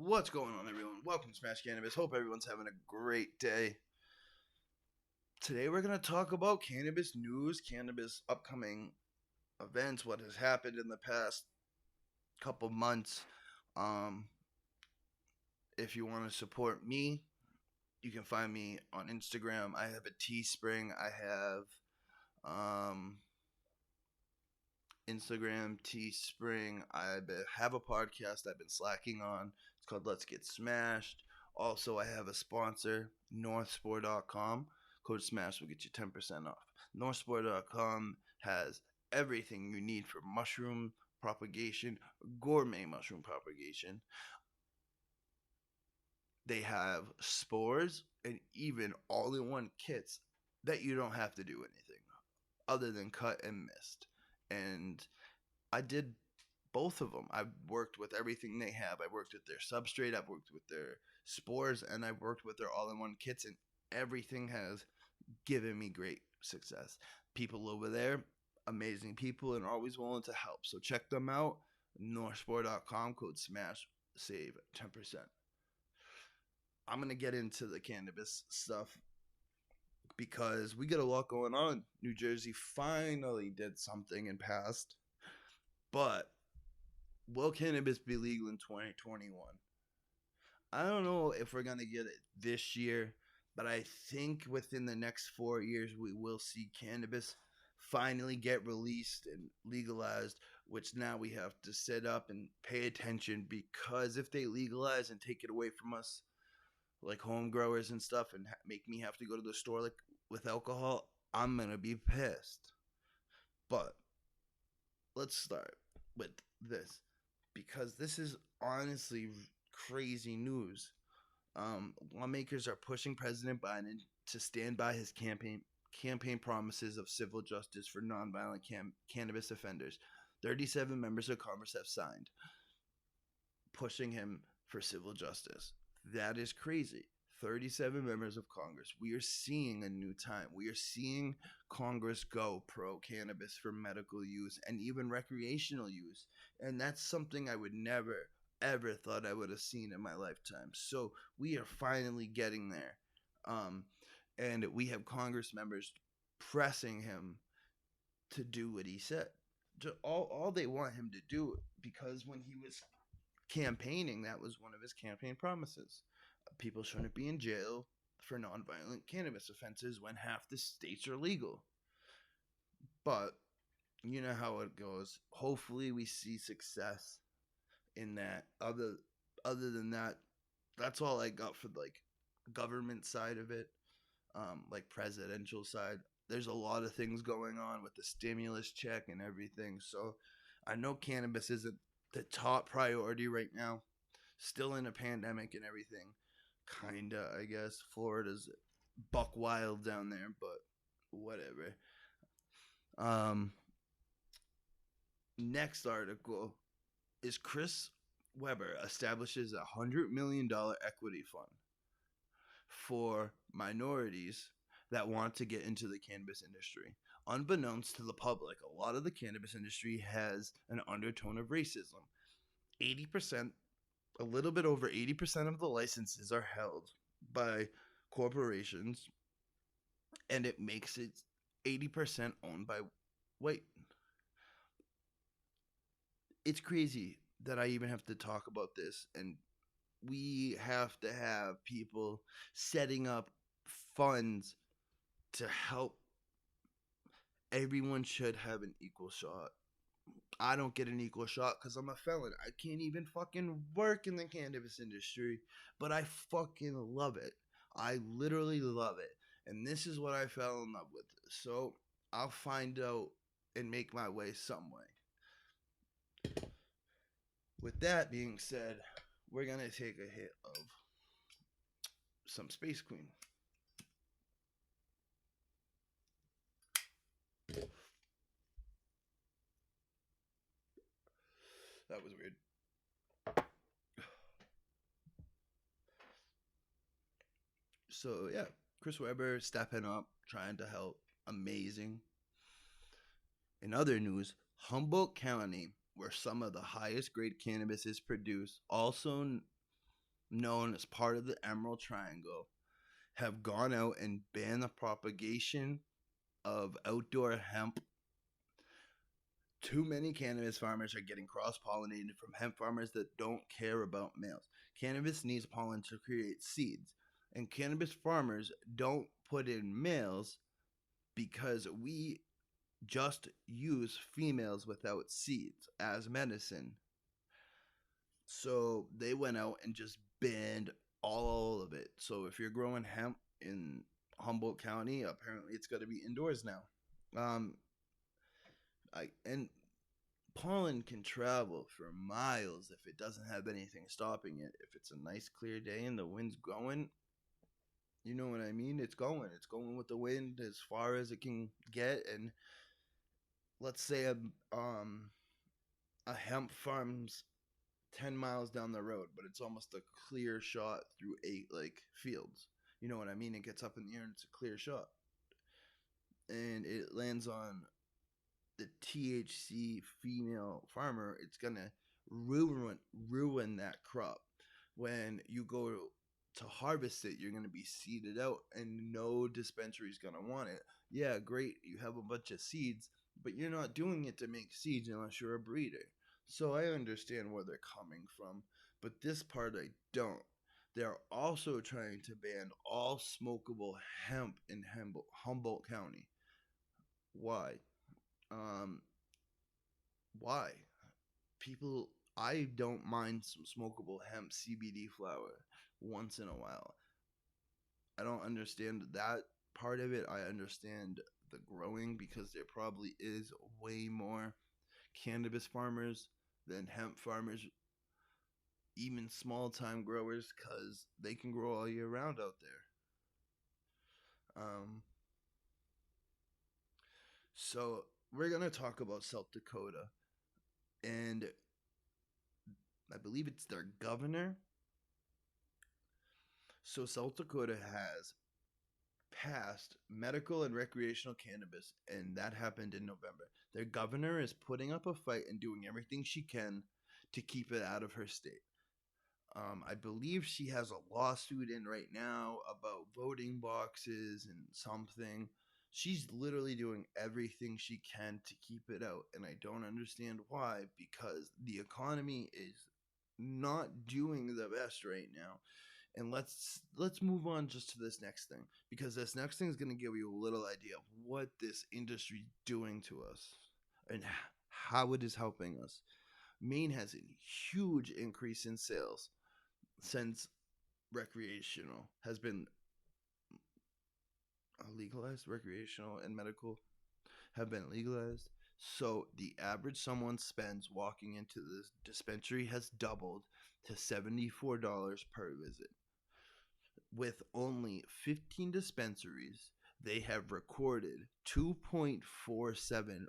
What's going on, everyone? Welcome to Smash Cannabis. Hope everyone's having a great day. Today, we're going to talk about cannabis news, cannabis upcoming events, what has happened in the past couple months. Um, if you want to support me, you can find me on Instagram. I have a Teespring. I have Instagram, Teespring. have a podcast I've been slacking on. It's called Let's Get Smashed. Also, I have a sponsor, northspore.com. Code SMASH will get you 10% off. Northspore.com has everything you need for mushroom propagation, gourmet mushroom propagation. They have spores and even all-in-one kits that you don't have to do anything other than cut and mist. And I did both of them. I've worked with everything they have. I worked with their substrate, I've worked with their spores, and I've worked with their all-in-one kits, and everything has given me great success. People over there, amazing people, and always willing to help. So check them out. Northspore.com, code SMASH, save 10%. I'm going to get into the cannabis stuff because we get a lot going on. New Jersey finally did something and passed. But will cannabis be legal in 2021? I don't know if we're going to get it this year, but I think within the next 4 years we will see cannabis finally get released and legalized, which now we have to sit up and pay attention, because if they legalize and take it away from us, like home growers and stuff, and make me have to go to the store like with alcohol, I'm going to be pissed. But let's start with this, because this is honestly crazy news. Lawmakers are pushing President Biden to stand by his campaign promises of civil justice for nonviolent cannabis offenders. 37 members of Congress have signed, pushing him for civil justice. That is crazy. 37 members of Congress. We are seeing a new time. We are seeing Congress go pro-cannabis for medical use and even recreational use. And that's something I would never, ever thought I would have seen in my lifetime. So we are finally getting there. And we have Congress members pressing him to do what he said. All they want him to do, because when he was campaigning, that was one of his campaign promises. People shouldn't be in jail for nonviolent cannabis offenses when half the states are legal. But you know how it goes. Hopefully we see success in that. Other than that, that's all I got for like government side of it. Like presidential side, there's a lot of things going on with the stimulus check and everything. So I know cannabis isn't the top priority right now. Still in a pandemic and everything. Kinda, I guess. Florida's buck wild down there, but whatever. Next article is Chris Webber establishes $100 million equity fund for minorities that want to get into the cannabis industry. Unbeknownst to the public, a lot of the cannabis industry has an undertone of racism. 80%, a little bit over 80% of the licenses are held by corporations, and it makes it 80% owned by white. It's crazy that I even have to talk about this, and we have to have people setting up funds to help. Everyone should have an equal shot. I don't get an equal shot because I'm a felon. I can't even fucking work in the cannabis industry, but I fucking love it. I literally love it. And this is what I fell in love with. So I'll find out and make my way some way. With that being said, we're going to take a hit of some Space Queen. That was weird. So, yeah, Chris Webber stepping up, trying to help. Amazing. In other news, Humboldt County, where some of the highest grade cannabis is produced, also known as part of the Emerald Triangle, have gone out and banned the propagation of outdoor hemp. Too many cannabis farmers are getting cross pollinated from hemp farmers that don't care about males. Cannabis needs pollen to create seeds, and cannabis farmers don't put in males because we just use females without seeds as medicine. So they went out and just banned all of it. So if you're growing hemp in Humboldt County, apparently it's got to be indoors now. Um, and pollen can travel for miles if it doesn't have anything stopping it. If it's a nice clear day and the wind's going, you know what I mean? It's going. It's going with the wind as far as it can get. And let's say a hemp farm's 10 miles down the road, but it's almost a clear shot through 8 like fields. You know what I mean? It gets up in the air and it's a clear shot. And it lands on the THC female farmer, it's gonna ruin that crop. When you go to harvest it, you're gonna be seeded out, and no dispensary is gonna want it. Yeah, great, you have a bunch of seeds, but you're not doing it to make seeds unless you're a breeder. So I understand where they're coming from, but this part I don't. They're also trying to ban all smokable hemp in Humboldt County. Why? Um, why? People, I don't mind some smokable hemp CBD flower once in a while. I don't understand that part of it. I understand the growing because there probably is way more cannabis farmers than hemp farmers, even small time growers, because they can grow all year round out there. So we're gonna talk about South Dakota, and I believe it's their governor. So South Dakota has passed medical and recreational cannabis, and that happened in November. Their governor is putting up a fight and doing everything she can to keep it out of her state. I believe she has a lawsuit in right now about voting boxes and something. She's literally doing everything she can to keep it out, and I don't understand why, because the economy is not doing the best right now. And let's move on just to this next thing, because this next thing is going to give you a little idea of what this industry is doing to us and how it is helping us. Maine has a huge increase in sales since recreational has been legalized. Recreational and medical have been legalized. So the average someone spends walking into this dispensary has doubled to $74 per visit. With only 15 dispensaries, they have recorded 2.47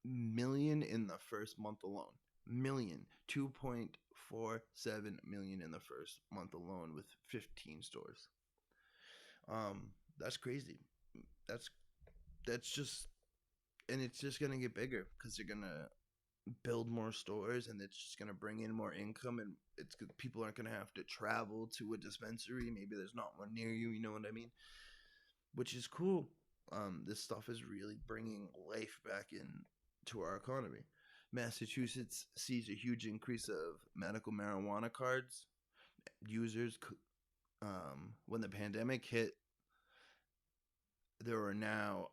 million in the first month alone. Million. 2.47 million in the first month alone with 15 stores. That's crazy. That's that's just, and it's just gonna get bigger because they're gonna build more stores, and it's just going to bring in more income, and it's good. People aren't going to have to travel to a dispensary. Maybe there's not one near you, you know what I mean? Which is cool. This stuff is really bringing life back into our economy. Massachusetts sees a huge increase of medical marijuana cards users. When the pandemic hit, there are now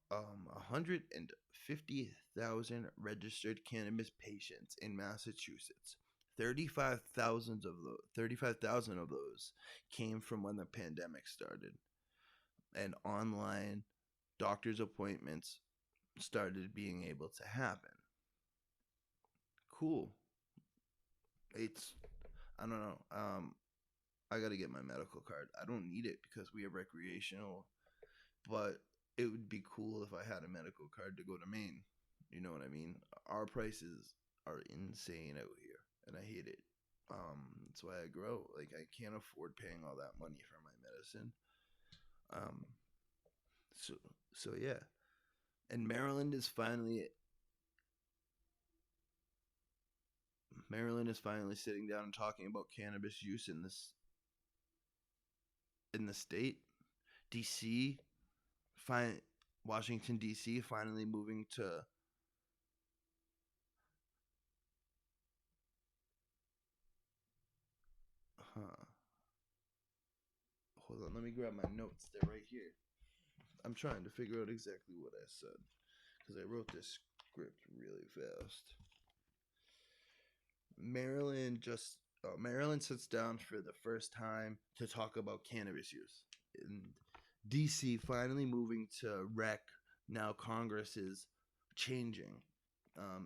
150,000 registered cannabis patients in Massachusetts. 35,000 of those came from when the pandemic started, and online doctor's appointments started being able to happen. Cool. It's, I don't know. I got to get my medical card. I don't need it because we have recreational, but it would be cool if I had a medical card to go to Maine. You know what I mean? Our prices are insane out here, and I hate it. That's why I grow. Like, I can't afford paying all that money for my medicine. Um, so so yeah. And Maryland is finally Maryland is finally sitting down and talking about cannabis use in the state. DC, fine. Washington D.C. finally moving to. Huh. Hold on, let me grab my notes. They're right here. I'm trying to figure out exactly what I said because I wrote this script really fast. Maryland sits down for the first time to talk about cannabis use. In DC finally moving to rec. Now Congress is changing.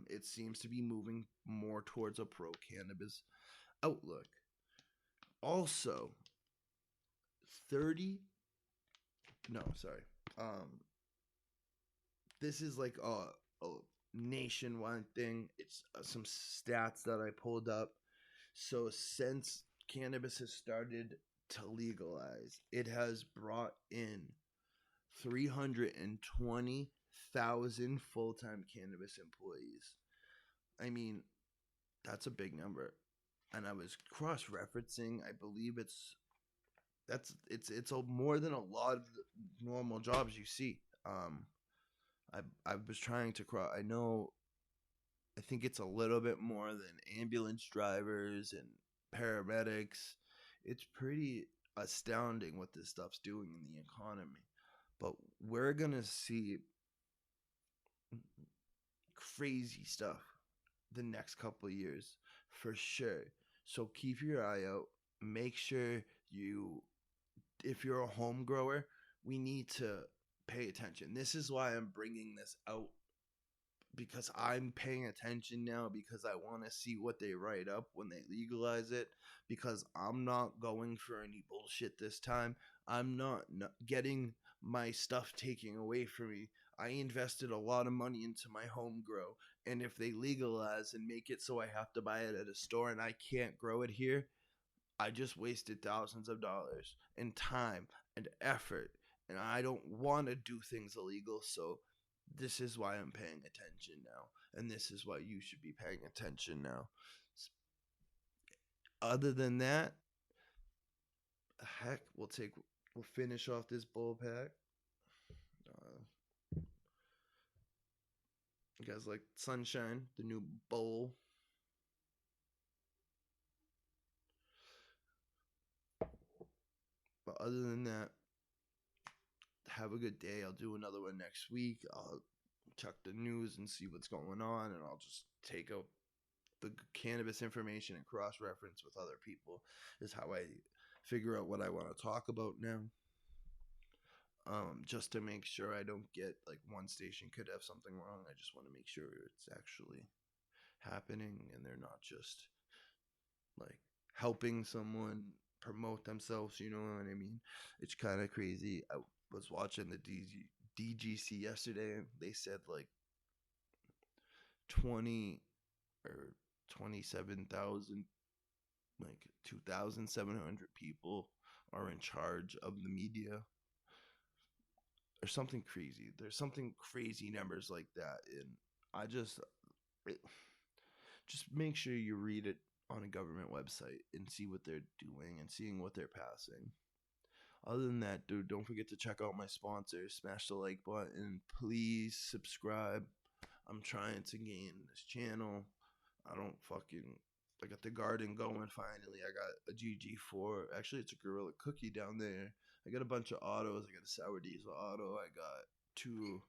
It seems to be moving more towards a pro cannabis outlook. Also, 30 no, sorry. Um this is like a nationwide thing. It's some stats that I pulled up. So since cannabis has started to legalize, it has brought in 320,000 full-time cannabis employees. I mean, that's a big number. And I was cross-referencing. I believe it's more than a lot of the normal jobs you see. I was trying to cross. I think it's a little bit more than ambulance drivers and paramedics. It's pretty astounding what this stuff's doing in the economy. But we're going to see crazy stuff the next couple of years for sure. So keep your eye out. Make sure if you're a home grower, we need to pay attention. This is why I'm bringing this out because I'm paying attention now because I want to see what they write up when they legalize it because I'm not going for any bullshit this time. I'm not getting my stuff taken away from me. I invested a lot of money into my home grow, and if they legalize and make it so I have to buy it at a store and I can't grow it here, I just wasted thousands of dollars and time and effort, and I don't want to do things illegal. So this is why I'm paying attention now, and this is why you should be paying attention now. Other than that, heck, we'll finish off this bowl pack. You guys like Sunshine, the new bowl. But other than that, have a good day. I'll do another one next week. I'll check the news and see what's going on, and I'll just take out the cannabis information and cross reference with other people. Is how I figure out what I want to talk about now. Just to make sure I don't get like one station could have something wrong. I just want to make sure it's actually happening and they're not just like helping someone promote themselves. You know what I mean? It's kind of crazy. I was watching the DGC yesterday, and they said like 20 or 27,000, like 2,700 people are in charge of the media or something crazy. There's something crazy numbers like that, and I just make sure you read it on a government website and see what they're doing and seeing what they're passing. Other than that, dude, don't forget to check out my sponsors. Smash the like button. Please subscribe. I'm trying to gain this channel. I don't fucking. I got the garden going finally. I got a GG4. Actually, it's a Gorilla Cookie down there. I got a bunch of autos. I got a Sour Diesel auto. I got two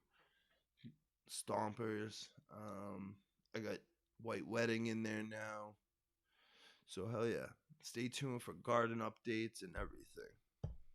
Stompers. I got White Wedding in there now. So hell yeah. Stay tuned for garden updates and everything.